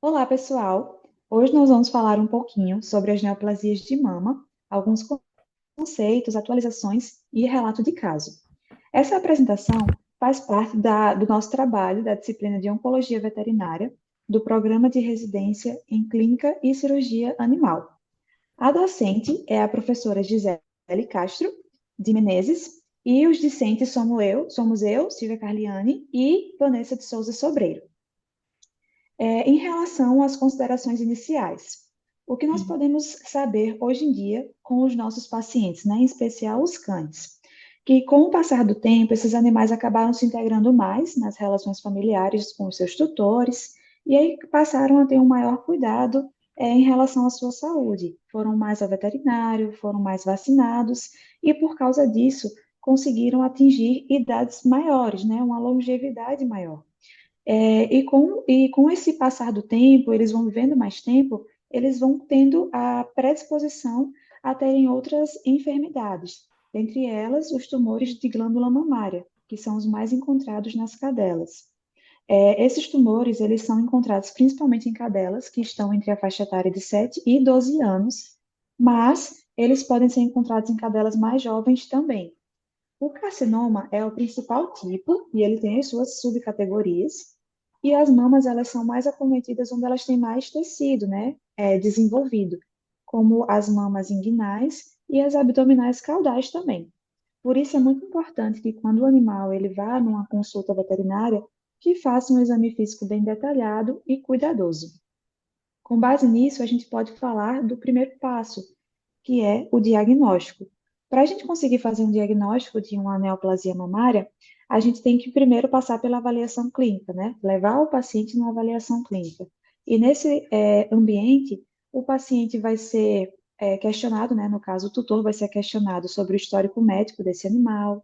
Olá, pessoal! Hoje nós vamos falar um pouquinho sobre as neoplasias de mama, alguns conceitos, atualizações e relato de caso. Essa apresentação faz parte do nosso trabalho da disciplina de Oncologia Veterinária, do Programa de Residência em Clínica e Cirurgia Animal. A docente é a professora Gisele Castro de Menezes e os discentes somos eu, Silvia Carliani e Vanessa de Souza Sobreiro. Em relação às considerações iniciais, o que nós podemos saber hoje em dia com os nossos pacientes, né, em especial os cães, que com o passar do tempo, esses animais acabaram se integrando mais nas relações familiares com os seus tutores, e aí passaram a ter um maior cuidado em relação à sua saúde. Foram mais ao veterinário, foram mais vacinados, e por causa disso, conseguiram atingir idades maiores, né, uma longevidade maior. E com esse passar do tempo, eles vão vivendo mais tempo, eles vão tendo a predisposição a terem outras enfermidades, dentre elas os tumores de glândula mamária, que são os mais encontrados nas cadelas. Esses tumores, eles são encontrados principalmente em cadelas que estão entre a faixa etária de 7 e 12 anos, mas eles podem ser encontrados em cadelas mais jovens também. O carcinoma é o principal tipo e ele tem as suas subcategorias. E as mamas, elas são mais acometidas onde elas têm mais tecido, né, desenvolvido, como as mamas inguinais e as abdominais caudais também. Por isso é muito importante que quando o animal ele vá numa consulta veterinária, que faça um exame físico bem detalhado e cuidadoso. Com base nisso, a gente pode falar do primeiro passo, que é o diagnóstico. Para a gente conseguir fazer um diagnóstico de uma neoplasia mamária, a gente tem que primeiro passar pela avaliação clínica, né? Levar o paciente numa avaliação clínica. E nesse ambiente, o paciente vai ser questionado, né? No caso, o tutor vai ser questionado sobre o histórico médico desse animal,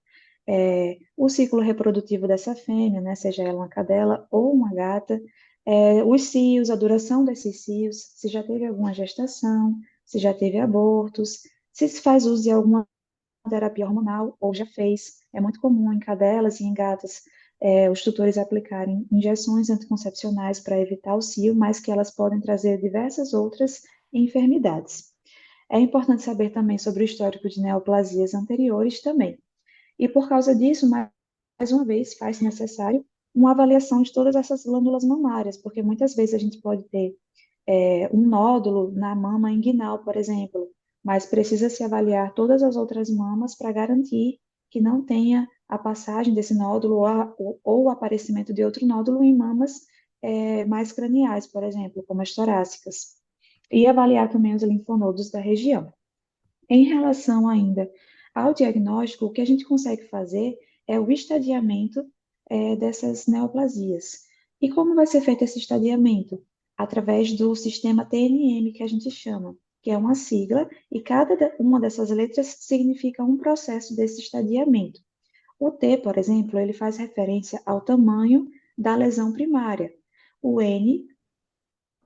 o ciclo reprodutivo dessa fêmea, né? Seja ela uma cadela ou uma gata, os cios, a duração desses cios, se já teve alguma gestação, se já teve abortos, se faz uso de alguma terapia hormonal ou já fez. É muito comum em cadelas e em gatas os tutores aplicarem injeções anticoncepcionais para evitar o cio, mas que elas podem trazer diversas outras enfermidades. É importante saber também sobre o histórico de neoplasias anteriores também. E por causa disso, mais uma vez, faz necessário uma avaliação de todas essas glândulas mamárias, porque muitas vezes a gente pode ter um nódulo na mama inguinal, por exemplo, mas precisa se avaliar todas as outras mamas para garantir que não tenha a passagem desse nódulo ou o aparecimento de outro nódulo em mamas mais craniais, por exemplo, como as torácicas. E avaliar também os linfonodos da região. Em relação ainda ao diagnóstico, o que a gente consegue fazer é o estadiamento dessas neoplasias. E como vai ser feito esse estadiamento? Através do sistema TNM, que a gente chama, que é uma sigla, e uma dessas letras significa um processo desse estadiamento. O T, por exemplo, ele faz referência ao tamanho da lesão primária. O N,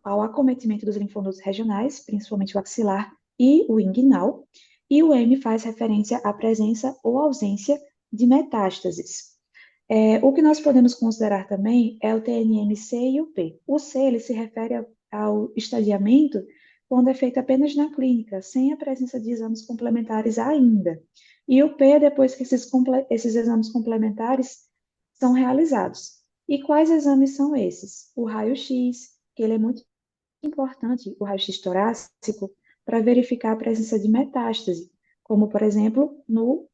ao acometimento dos linfonodos regionais, principalmente o axilar e o inguinal, e o M faz referência à presença ou ausência de metástases. O que nós podemos considerar também é o TNM-C e o P. O C ele se refere ao estadiamento quando é feito apenas na clínica, sem a presença de exames complementares ainda. E o P é depois que esses exames complementares são realizados. E quais exames são esses? O raio-x, que ele é muito importante, o raio-x torácico, para verificar a presença de metástase, como, por exemplo,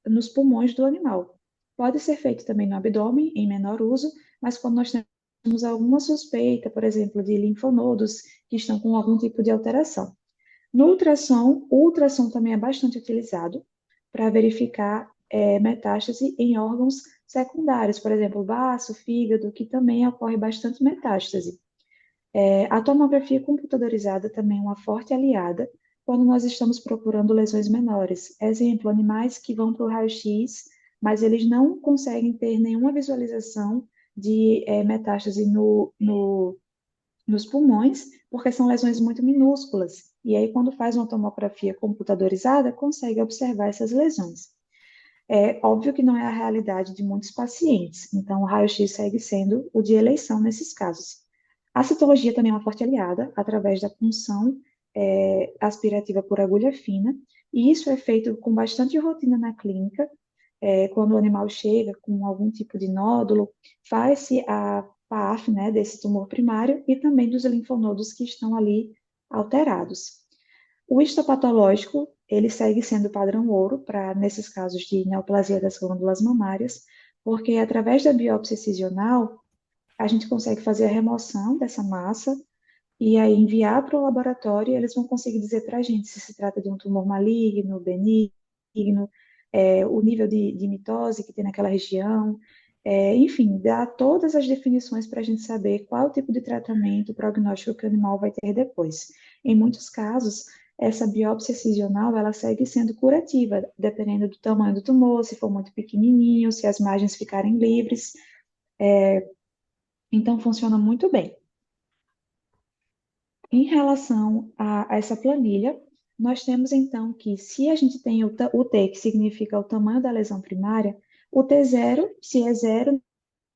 nos pulmões do animal. Pode ser feito também no abdômen, em menor uso, mas quando nós temos alguma suspeita, por exemplo, de linfonodos que estão com algum tipo de alteração. No ultrassom, o ultrassom também é bastante utilizado para verificar metástase em órgãos secundários, por exemplo, baço, fígado, que também ocorre bastante metástase. A tomografia computadorizada também é uma forte aliada quando nós estamos procurando lesões menores. Exemplo, animais que vão para o raio-x, mas eles não conseguem ter nenhuma visualização de metástase nos pulmões, porque são lesões muito minúsculas. E aí, quando faz uma tomografia computadorizada, consegue observar essas lesões. É óbvio que não é a realidade de muitos pacientes, então o raio-x segue sendo o de eleição nesses casos. A citologia também é uma forte aliada, através da punção aspirativa por agulha fina, e isso é feito com bastante rotina na clínica. Quando o animal chega com algum tipo de nódulo, faz-se a PAF, né, desse tumor primário e também dos linfonodos que estão ali alterados. O histopatológico, ele segue sendo padrão ouro para, nesses casos de neoplasia das glândulas mamárias, porque através da biópsia excisional, a gente consegue fazer a remoção dessa massa e aí enviar para o laboratório, e eles vão conseguir dizer para a gente se se trata de um tumor maligno, benigno, o nível de mitose que tem naquela região, enfim, dá todas as definições para a gente saber qual o tipo de tratamento, prognóstico que o animal vai ter depois. Em muitos casos, essa biópsia excisional, ela segue sendo curativa, dependendo do tamanho do tumor, se for muito pequenininho, se as margens ficarem livres, então funciona muito bem. Em relação a essa planilha, nós temos então que se a gente tem o T, que significa o tamanho da lesão primária, o T0, se é zero,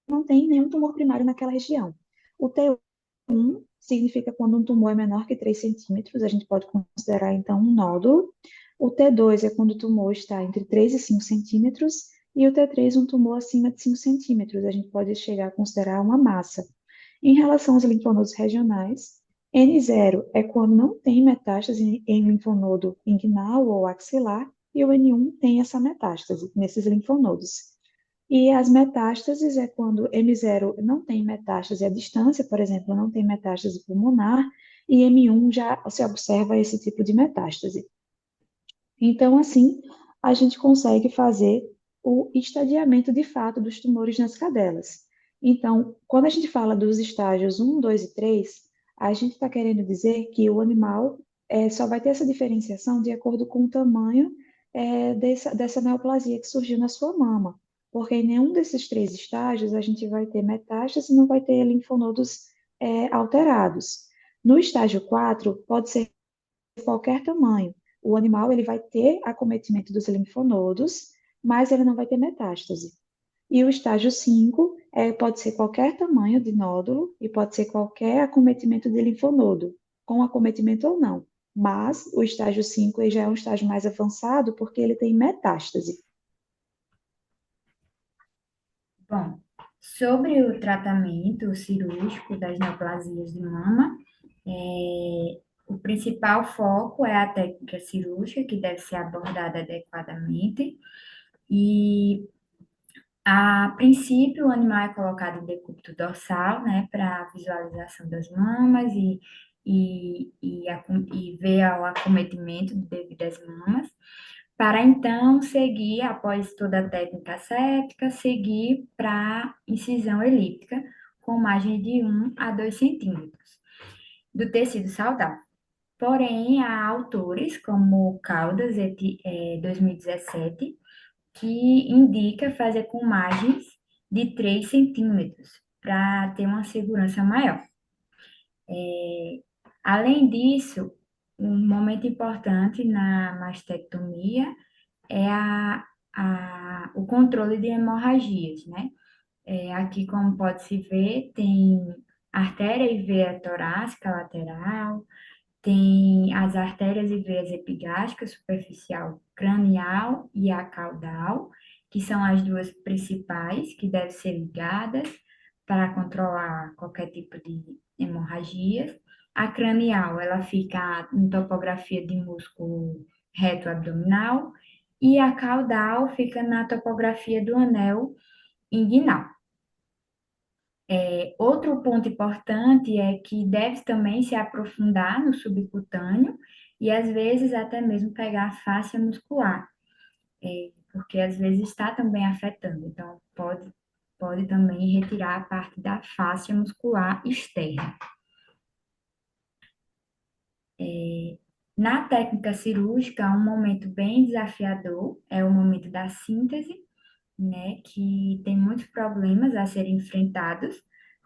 não tem nenhum tumor primário naquela região. O T1 significa quando um tumor é menor que 3 centímetros, a gente pode considerar então um nódulo. O T2 é quando o tumor está entre 3 e 5 centímetros, e o T3 um tumor acima de 5 centímetros, a gente pode chegar a considerar uma massa. Em relação aos linfonodos regionais, N0 é quando não tem metástase em linfonodo inguinal ou axilar, e o N1 tem essa metástase nesses linfonodos. E as metástases é quando M0 não tem metástase à distância, por exemplo, não tem metástase pulmonar, e M1 já se observa esse tipo de metástase. Então, assim, a gente consegue fazer o estadiamento de fato dos tumores nas cadelas. Então, quando a gente fala dos estágios 1, 2 e 3, a gente está querendo dizer que o animal só vai ter essa diferenciação de acordo com o tamanho dessa neoplasia que surgiu na sua mama. Porque em nenhum desses três estágios a gente vai ter metástase e não vai ter linfonodos alterados. No estágio 4, pode ser qualquer tamanho. O animal ele vai ter acometimento dos linfonodos, mas ele não vai ter metástase. E o estágio 5 pode ser qualquer tamanho de nódulo e pode ser qualquer acometimento de linfonodo, com acometimento ou não. Mas o estágio 5 ele já é um estágio mais avançado porque ele tem metástase. Bom, sobre o tratamento cirúrgico das neoplasias de mama, o principal foco é a técnica cirúrgica, que deve ser abordada adequadamente, e a princípio o animal é colocado em decúbito dorsal, né, para visualização das mamas e ver o acometimento devido às mamas, para então seguir, após toda a técnica ascética, seguir para incisão elíptica com margem de 1 a 2 centímetros do tecido saudável. Porém, há autores, como Caldas, 2017, que indica fazer com margens de 3 centímetros, para ter uma segurança maior. Além disso, um momento importante na mastectomia é o controle de hemorragias, né? Aqui, como pode-se ver, tem artéria e veia torácica lateral, tem as artérias e veias epigástricas, superficial cranial e a caudal, que são as duas principais que devem ser ligadas para controlar qualquer tipo de hemorragias. A cranial, ela fica em topografia de músculo reto abdominal e a caudal fica na topografia do anel inguinal. Outro ponto importante é que deve também se aprofundar no subcutâneo e às vezes até mesmo pegar a fáscia muscular, porque às vezes está também afetando. Então, pode também retirar a parte da fáscia muscular externa. Na técnica cirúrgica, um momento bem desafiador é o momento da síntese, né, que tem muitos problemas a serem enfrentados,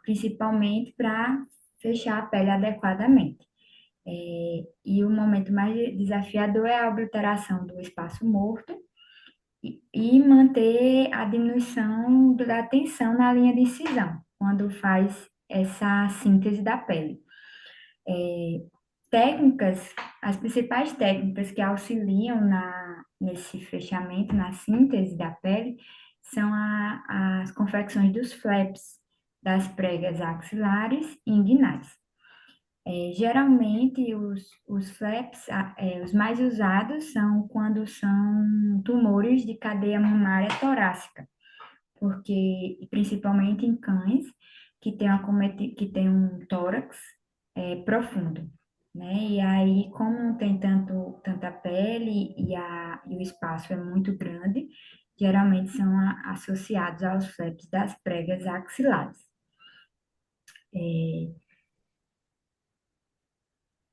principalmente para fechar a pele adequadamente. E o momento mais desafiador é a obliteração do espaço morto e manter a diminuição da tensão na linha de incisão, quando faz essa síntese da pele. Técnicas, as principais técnicas que auxiliam nesse fechamento, na síntese da pele, são as confecções dos flaps, das pregas axilares e inguinais. Geralmente, os flaps, os mais usados são quando são tumores de cadeia mamária torácica, porque, principalmente em cães que tem um tórax profundo, né? E aí, como não tem tanta pele e o espaço é muito grande, geralmente são associados aos flaps das pregas axilares.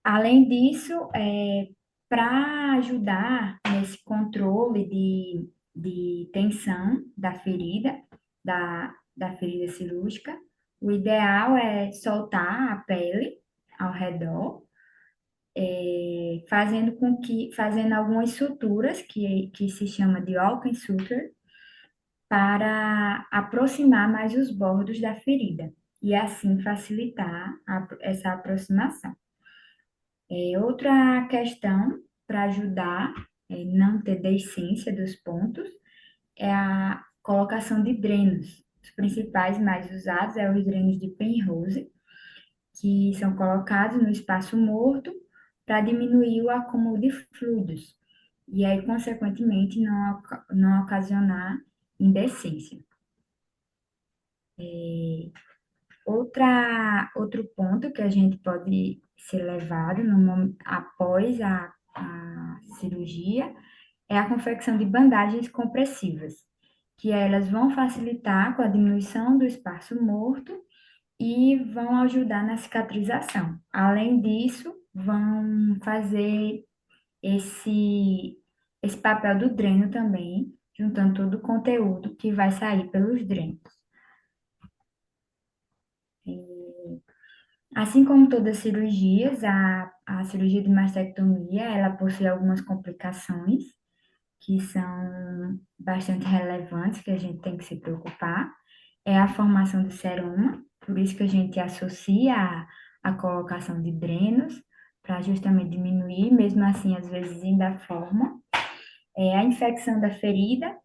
Além disso, para ajudar nesse controle de tensão da ferida cirúrgica, o ideal é soltar a pele ao redor, fazendo algumas suturas, que se chama de Alken suture, para aproximar mais os bordos da ferida e assim facilitar essa aproximação. Outra questão para ajudar não ter deiscência dos pontos é a colocação de drenos. Os principais mais usados são os drenos de Penrose, que são colocados no espaço morto para diminuir o acúmulo de fluidos e aí, consequentemente, não ocasionar indecência. Outro ponto que a gente pode ser levado após a cirurgia é a confecção de bandagens compressivas, que elas vão facilitar com a diminuição do espaço morto e vão ajudar na cicatrização. Além disso, vão fazer esse papel do dreno também, juntando todo o conteúdo que vai sair pelos drenos. Assim como todas as cirurgias, a cirurgia de mastectomia, ela possui algumas complicações que são bastante relevantes, que a gente tem que se preocupar. É a formação de seroma, por isso que a gente associa a colocação de drenos, para justamente diminuir, mesmo assim, às vezes ainda forma. A infecção da ferida,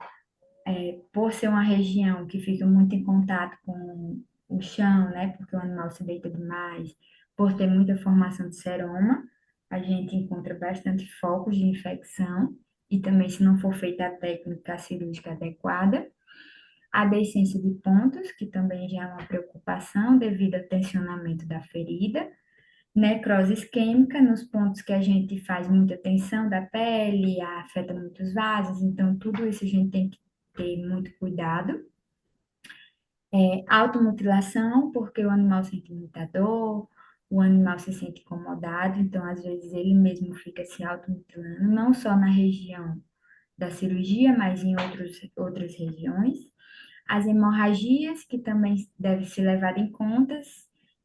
por ser uma região que fica muito em contato com o chão, né, porque o animal se deita demais, por ter muita formação de seroma, a gente encontra bastante focos de infecção e também se não for feita a técnica cirúrgica adequada. A deiscência de pontos, que também já é uma preocupação devido ao tensionamento da ferida. Necrose isquêmica, nos pontos que a gente faz muita tensão da pele, afeta muitos vasos, então tudo isso a gente tem que ter muito cuidado. Automutilação, porque o animal sente muita dor, o animal se sente incomodado, então às vezes ele mesmo fica se automutilando, não só na região da cirurgia, mas em outras regiões. As hemorragias, que também devem ser levadas em conta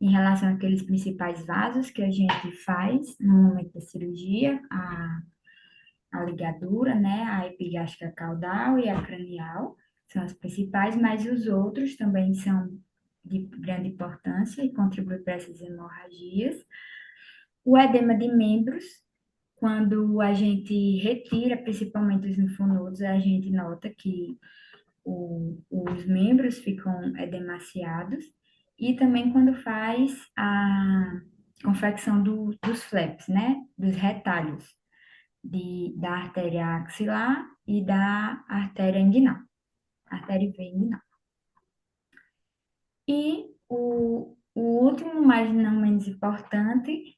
em relação àqueles principais vasos que a gente faz no momento da cirurgia, a ligadura, né, a epigástrica caudal e a cranial, são as principais, mas os outros também são de grande importância e contribuem para essas hemorragias. O edema de membros, quando a gente retira, principalmente os linfonodos, a gente nota que os membros ficam edemaciados, e também quando faz a confecção dos flaps, né, dos retalhos da artéria axilar e da artéria inguinal, artéria veia inguinal. E o último, mas não menos importante,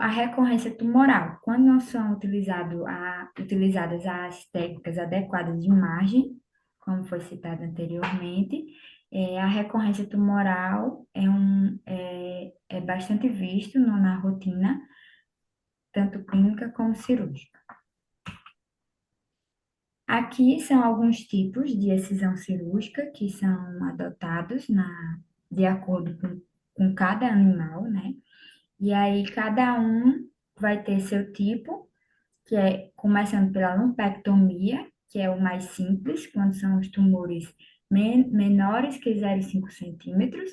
a recorrência tumoral. Quando não são utilizadas as técnicas adequadas de imagem, como foi citado anteriormente, a recorrência tumoral é bastante visto na rotina, tanto clínica como cirúrgica. Aqui são alguns tipos de excisão cirúrgica que são adotados de acordo com cada animal, né? E aí cada um vai ter seu tipo, que é começando pela lumpectomia, que é o mais simples, quando são os tumores menores que 0,5 centímetros.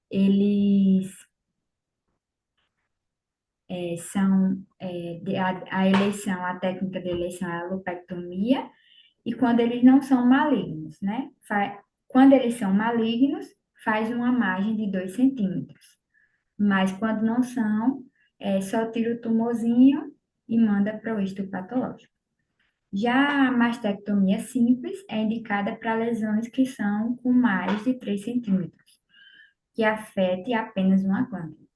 eles a eleição, a técnica de eleição é a lupectomia, e quando eles não são malignos, né? Quando eles são malignos, faz uma margem de 2 centímetros. Mas quando não são, só tira o tumorzinho e manda para o histopatológico. Já a mastectomia simples é indicada para lesões que são com mais de 3 centímetros, que afete apenas uma glândula.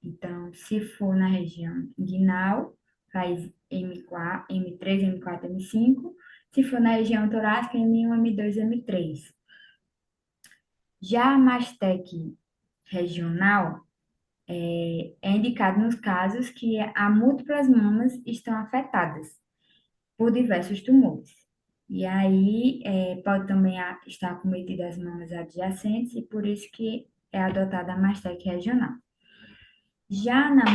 Então, se for na região inguinal, faz M4, M3, M4, M5. Se for na região torácica, M1, M2, M3. Já a mastec regional é indicado nos casos que há múltiplas mamas estão afetadas por diversos tumores. E aí, pode também estar acometida as mamas adjacentes, e por isso que é adotada a mastec regional. Já na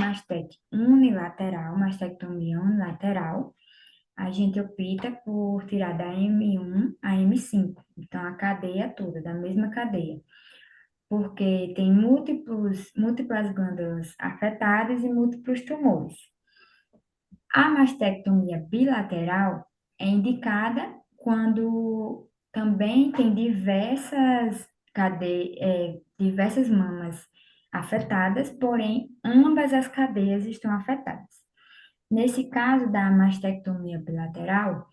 mastectomia unilateral, a gente opta por tirar da M1 a M5, então a cadeia toda, da mesma cadeia, porque tem múltiplas glândulas afetadas e múltiplos tumores. A mastectomia bilateral é indicada quando também tem diversas mamas afetadas, porém ambas as cadeias estão afetadas. Nesse caso da mastectomia bilateral,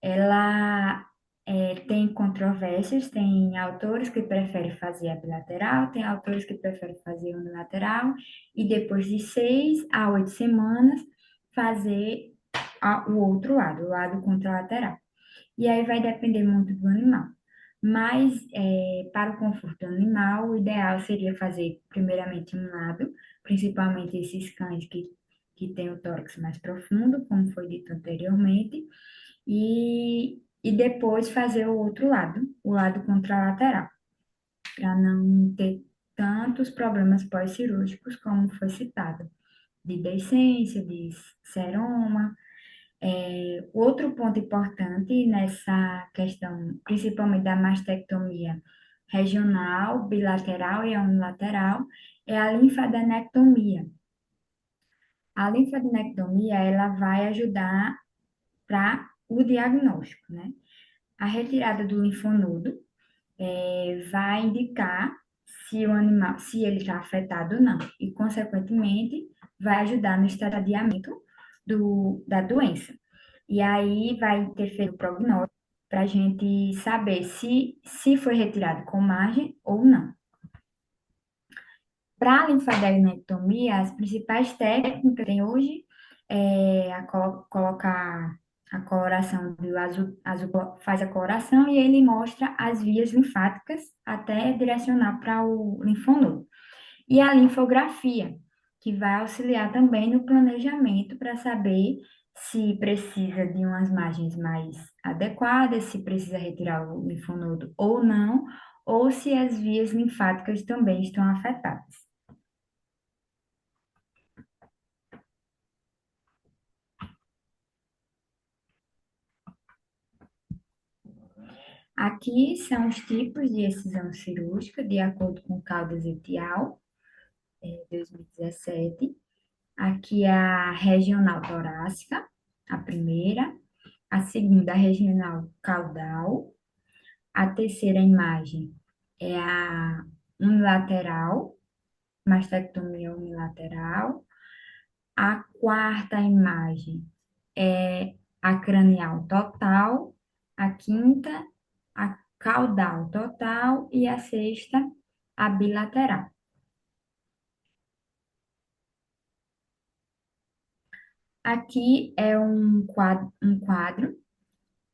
ela tem controvérsias, tem autores que preferem fazer a bilateral, tem autores que preferem fazer unilateral, e depois de 6 a 8 semanas, fazer o outro lado, o lado contralateral. E aí vai depender muito do animal. Mas, para o conforto do animal, o ideal seria fazer primeiramente um lado, principalmente esses cães que têm o tórax mais profundo, como foi dito anteriormente, e depois fazer o outro lado, o lado contralateral, para não ter tantos problemas pós-cirúrgicos, como foi citado, de deiscência, de seroma. Outro ponto importante nessa questão, principalmente da mastectomia regional, bilateral e unilateral, é a linfadenectomia. A linfadenectomia, ela vai ajudar para o diagnóstico, né? A retirada do linfonodo vai indicar se o animal, se ele está afetado ou não, e, consequentemente, vai ajudar no estadiamento da doença. E aí vai interferir o prognóstico para a gente saber se foi retirado com margem ou não. Para a linfadenectomia, as principais técnicas que tem hoje colocar a coloração do azul faz a coloração e ele mostra as vias linfáticas até direcionar para o linfonodo. E a linfografia, que vai auxiliar também no planejamento para saber se precisa de umas margens mais adequadas, se precisa retirar o linfonodo ou não, ou se as vias linfáticas também estão afetadas. Aqui são os tipos de excisão cirúrgica, de acordo com Caldas et al., 2017. Aqui é a regional torácica, a primeira. A segunda, a regional caudal. A terceira imagem é a unilateral, mastectomia unilateral. A quarta imagem é a cranial total. A quinta, a caudal total, e a sexta, a bilateral. Aqui é um quadro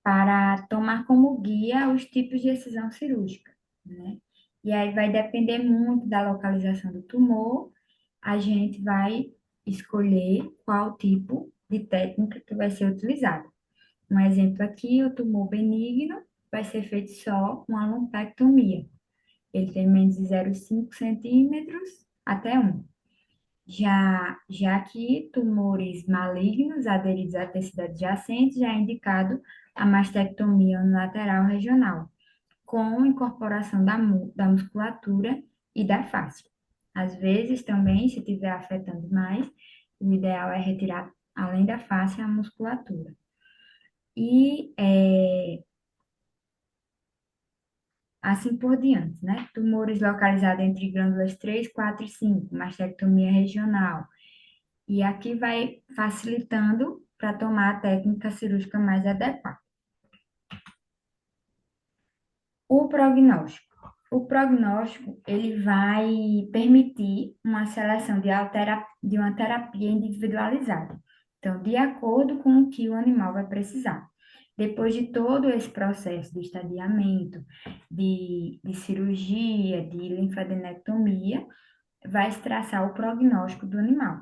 para tomar como guia os tipos de excisão cirúrgica, né? E aí vai depender muito da localização do tumor, a gente vai escolher qual tipo de técnica que vai ser utilizada. Um exemplo aqui, o tumor benigno vai ser feito só uma lumpectomia. Ele tem menos de 0,5 centímetros até 1. Já que tumores malignos aderidos à tecido adjacente, já é indicado a mastectomia unilateral regional, com incorporação da musculatura e da face. Às vezes também, se estiver afetando mais, o ideal é retirar, além da face, a musculatura. E assim por diante, né? Tumores localizados entre glândulas 3, 4 e 5, mastectomia regional. E aqui vai facilitando para tomar a técnica cirúrgica mais adequada. O prognóstico. O prognóstico, ele vai permitir uma seleção de uma terapia individualizada. Então, de acordo com o que o animal vai precisar. Depois de todo esse processo de estadiamento, de cirurgia, de linfadenectomia, vai se traçar o prognóstico do animal.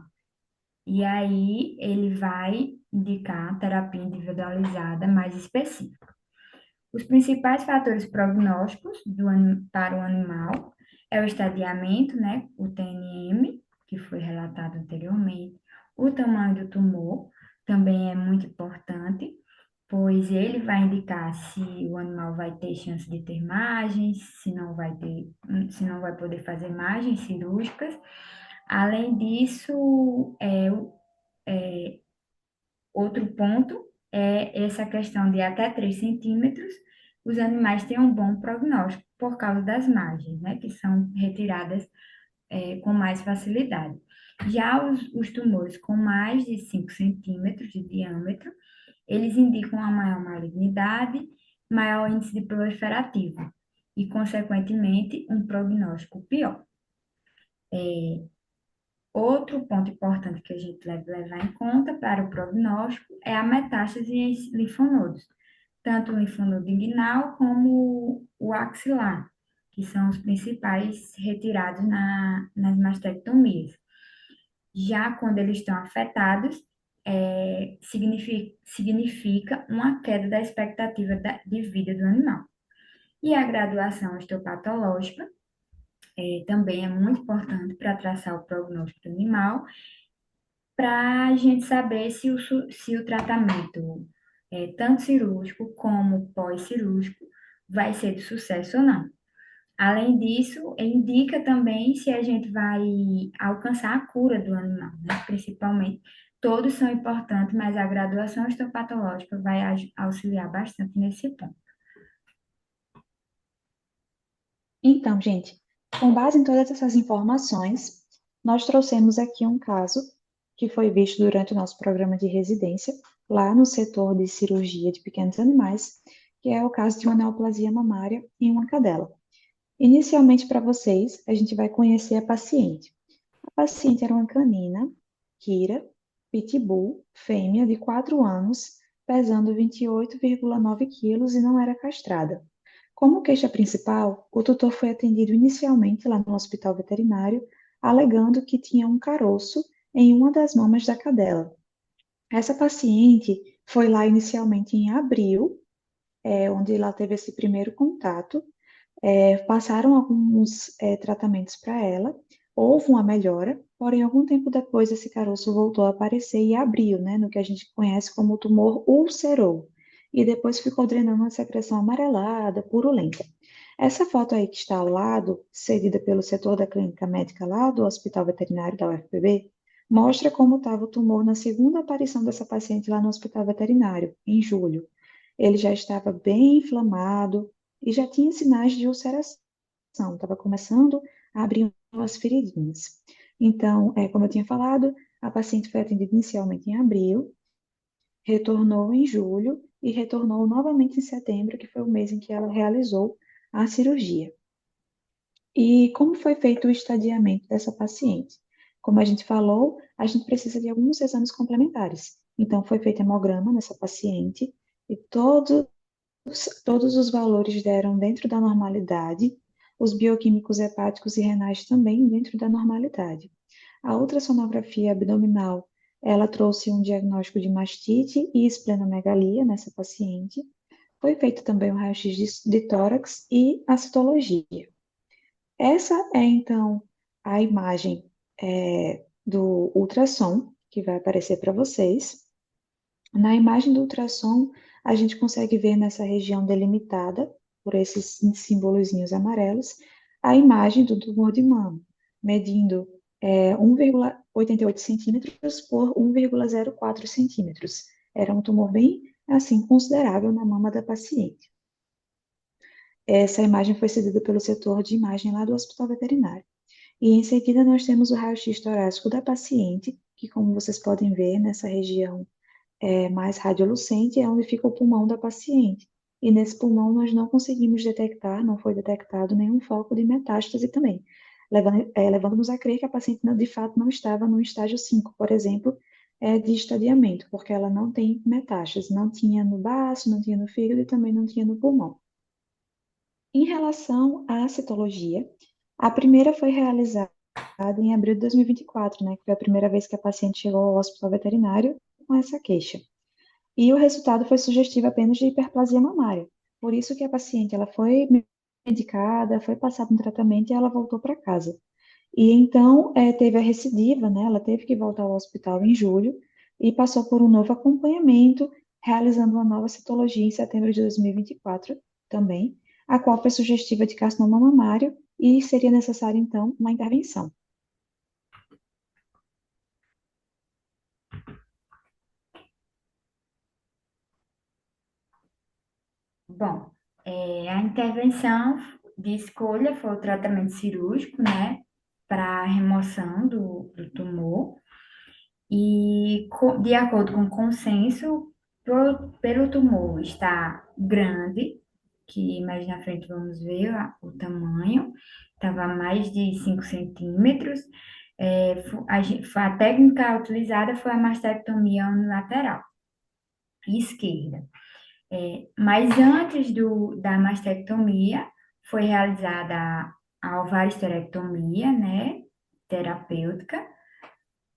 E aí, ele vai indicar a terapia individualizada mais específica. Os principais fatores prognósticos para o animal é o estadiamento, né, o TNM, que foi relatado anteriormente, o tamanho do tumor também é muito importante, pois ele vai indicar se o animal vai ter chance de ter margens, se não vai poder fazer margens cirúrgicas. Além disso, outro ponto é essa questão de até 3 centímetros, os animais têm um bom prognóstico por causa das margens, né, que são retiradas com mais facilidade. Já os tumores com mais de 5 centímetros de diâmetro, eles indicam a maior malignidade, maior índice de proliferativo e, consequentemente, um prognóstico pior. Outro ponto importante que a gente deve levar em conta para o prognóstico é a metástase em linfonodos, tanto o linfonodo inguinal como o axilar, que são os principais retirados nas mastectomias. Já quando eles estão afetados, significa uma queda da expectativa de vida do animal. E a graduação histopatológica também é muito importante para traçar o prognóstico do animal, para a gente saber se o tratamento, tanto cirúrgico como pós-cirúrgico, vai ser de sucesso ou não. Além disso, indica também se a gente vai alcançar a cura do animal, né? Principalmente, todos são importantes, mas a graduação histopatológica vai auxiliar bastante nesse ponto. Então, gente, com base em todas essas informações, nós trouxemos aqui um caso que foi visto durante o nosso programa de residência, lá no setor de cirurgia de pequenos animais, que é o caso de uma neoplasia mamária em uma cadela. Inicialmente, para vocês, a gente vai conhecer a paciente. A paciente era uma canina, Kira, pitbull, fêmea de 4 anos, pesando 28,9 quilos e não era castrada. Como queixa principal, o tutor foi atendido inicialmente lá no hospital veterinário, alegando que tinha um caroço em uma das mamas da cadela. Essa paciente foi lá inicialmente em abril, onde ela teve esse primeiro contato, passaram alguns tratamentos para ela, houve uma melhora, porém, algum tempo depois, esse caroço voltou a aparecer e abriu, né, no que a gente conhece como tumor ulcerou, e depois ficou drenando uma secreção amarelada, purulenta. Essa foto aí que está ao lado, cedida pelo setor da clínica médica lá do Hospital Veterinário da UFPB, mostra como estava o tumor na segunda aparição dessa paciente lá no Hospital Veterinário, em julho. Ele já estava bem inflamado, e já tinha sinais de ulceração, estava começando a abrir umas feridinhas. Então, como eu tinha falado, a paciente foi atendida inicialmente em abril, retornou em julho e retornou novamente em setembro, que foi o mês em que ela realizou a cirurgia. E como foi feito o estadiamento dessa paciente? Como a gente falou, a gente precisa de alguns exames complementares. Então, foi feito hemograma nessa paciente e todos os valores deram dentro da normalidade, os bioquímicos hepáticos e renais também dentro da normalidade. A ultrassonografia abdominal, ela trouxe um diagnóstico de mastite e esplenomegalia nessa paciente. Foi feito também um raio-x de tórax e a citologia. Essa é, então, a imagem do ultrassom, que vai aparecer para vocês. Na imagem do ultrassom, a gente consegue ver nessa região delimitada por esses símbolozinhos amarelos, a imagem do tumor de mama. medindo 1,88 centímetros por 1,04 centímetros. Era um tumor bem, assim, considerável na mama da paciente. Essa imagem foi cedida pelo setor de imagem lá do Hospital Veterinário. E em seguida nós temos o raio-x torácico da paciente, que como vocês podem ver nessa região mais radiolucente é onde fica o pulmão da paciente. E nesse pulmão nós não conseguimos detectar, não foi detectado nenhum foco de metástase também, levando-nos a crer que a paciente de fato não estava no estágio 5, por exemplo, de estadiamento, porque ela não tem metástase, não tinha no baço, não tinha no fígado e também não tinha no pulmão. Em relação à citologia, a primeira foi realizada em abril de 2024, né, que foi a primeira vez que a paciente chegou ao hospital veterinário com essa queixa. E o resultado foi sugestivo apenas de hiperplasia mamária. Por isso que a paciente ela foi medicada, foi passada um tratamento e ela voltou para casa. E então teve a recidiva, né? Ela teve que voltar ao hospital em julho e passou por um novo acompanhamento, realizando uma nova citologia em setembro de 2024 também, a qual foi sugestiva de carcinoma mamário e seria necessária então uma intervenção. Bom, a intervenção de escolha foi o tratamento cirúrgico, né, para remoção do tumor. E, de acordo com o consenso, pelo tumor estar grande, que mais na frente vamos ver o tamanho, estava mais de 5 centímetros, a técnica utilizada foi a mastectomia unilateral esquerda. Mas antes da mastectomia, foi realizada a ovarohisterectomia, né, terapêutica,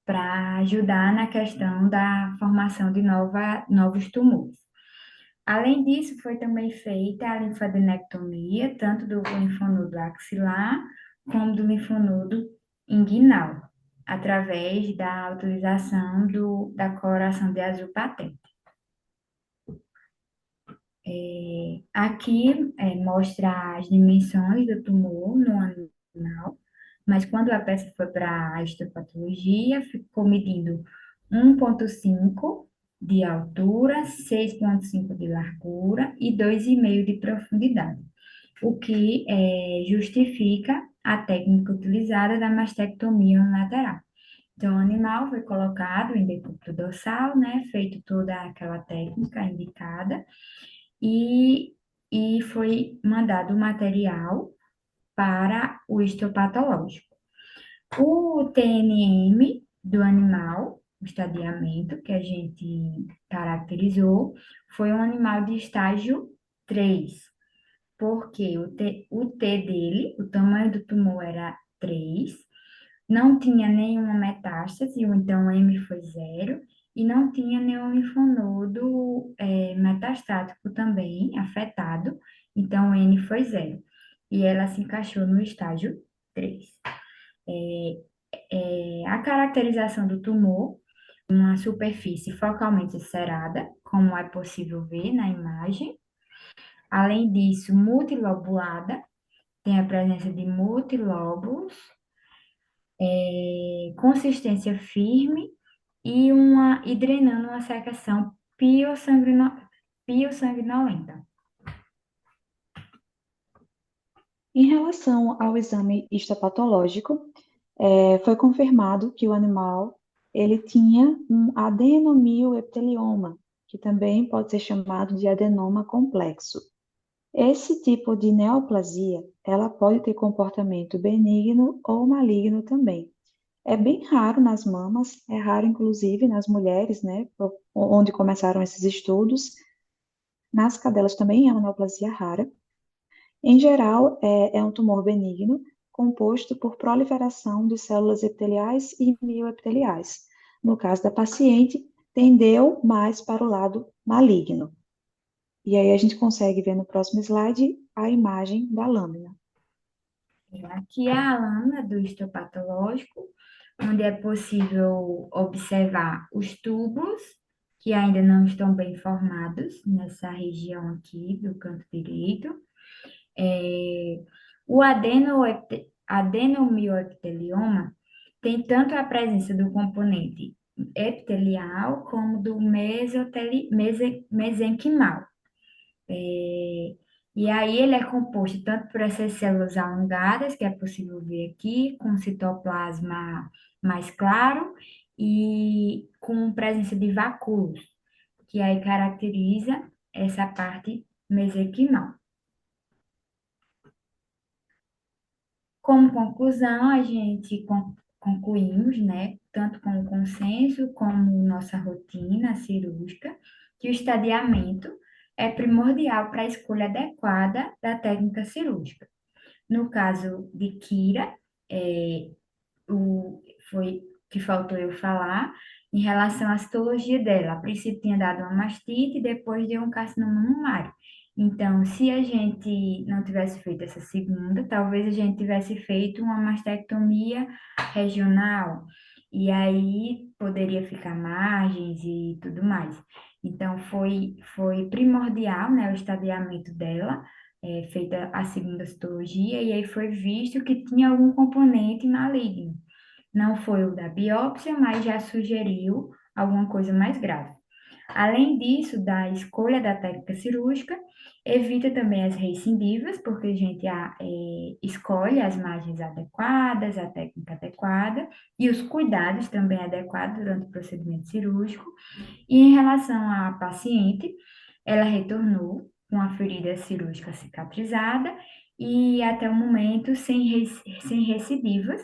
para ajudar na questão da formação de novos tumores. Além disso, foi também feita a linfadenectomia, tanto do linfonodo axilar como do linfonodo inguinal, através da utilização da coloração de azul patente. Aqui mostra as dimensões do tumor no animal, mas quando a peça foi para a histopatologia, ficou medindo 1,5 de altura, 6,5 de largura e 2,5 de profundidade, o que justifica a técnica utilizada da mastectomia unilateral. Então, o animal foi colocado em decúbito dorsal, né, feito toda aquela técnica indicada, e, e foi mandado o material para o histopatológico. O TNM do animal, o estadiamento que a gente caracterizou, foi um animal de estágio 3, porque o T dele, o tamanho do tumor era 3, não tinha nenhuma metástase, então o M foi 0, e não tinha nenhum linfonodo metastático também afetado, então o N foi 0. E ela se encaixou no estágio 3. A caracterização do tumor, uma superfície focalmente cerada, como é possível ver na imagem. Além disso, multilobulada, tem a presença de multilóbulos, consistência firme e drenando uma secreção piosanguinolenta. Em relação ao exame histopatológico, foi confirmado que o animal ele tinha um adenomioepitelioma, que também pode ser chamado de adenoma complexo. Esse tipo de neoplasia, ela pode ter comportamento benigno ou maligno também. É bem raro nas mamas, é raro inclusive nas mulheres, né, onde começaram esses estudos. Nas cadelas também é uma neoplasia rara. Em geral, é um tumor benigno, composto por proliferação de células epiteliais e mioepiteliais. No caso da paciente, tendeu mais para o lado maligno. E aí a gente consegue ver no próximo slide a imagem da lâmina. Aqui é a lâmina do histopatológico, onde é possível observar os túbulos, que ainda não estão bem formados nessa região aqui do canto direito. O adenomioepitelioma tem tanto a presença do componente epitelial como do mesenquimal. E aí ele é composto tanto por essas células alongadas, que é possível ver aqui, com citoplasma mais claro, e com presença de vacúolos, que aí caracteriza essa parte mesenquimal. Como conclusão, a gente concluímos, né, tanto com o consenso como nossa rotina cirúrgica, que o estadiamento é primordial para a escolha adequada da técnica cirúrgica. No caso de Kira, é, o, foi que faltou eu falar, em relação à citologia dela. A princípio tinha dado uma mastite e depois deu um carcinoma mamário. Então, se a gente não tivesse feito essa segunda, talvez a gente tivesse feito uma mastectomia regional, e aí poderia ficar margens e tudo mais. Então, foi primordial, né, o estadiamento dela, feita a segunda citologia, e aí foi visto que tinha algum componente maligno. Não foi o da biópsia, mas já sugeriu alguma coisa mais grave. Além disso, da escolha da técnica cirúrgica, evita também as recidivas, porque a gente escolhe as margens adequadas, a técnica adequada e os cuidados também adequados durante o procedimento cirúrgico. E em relação à paciente, ela retornou com a ferida cirúrgica cicatrizada e até o momento sem recidivas,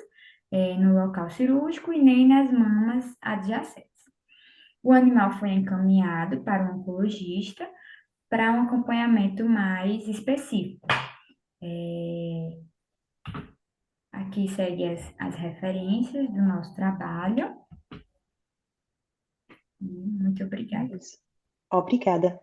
no local cirúrgico e nem nas mamas adjacentes. O animal foi encaminhado para um oncologista para um acompanhamento mais específico. Aqui segue as referências do nosso trabalho. Muito É obrigada. isso. Obrigada.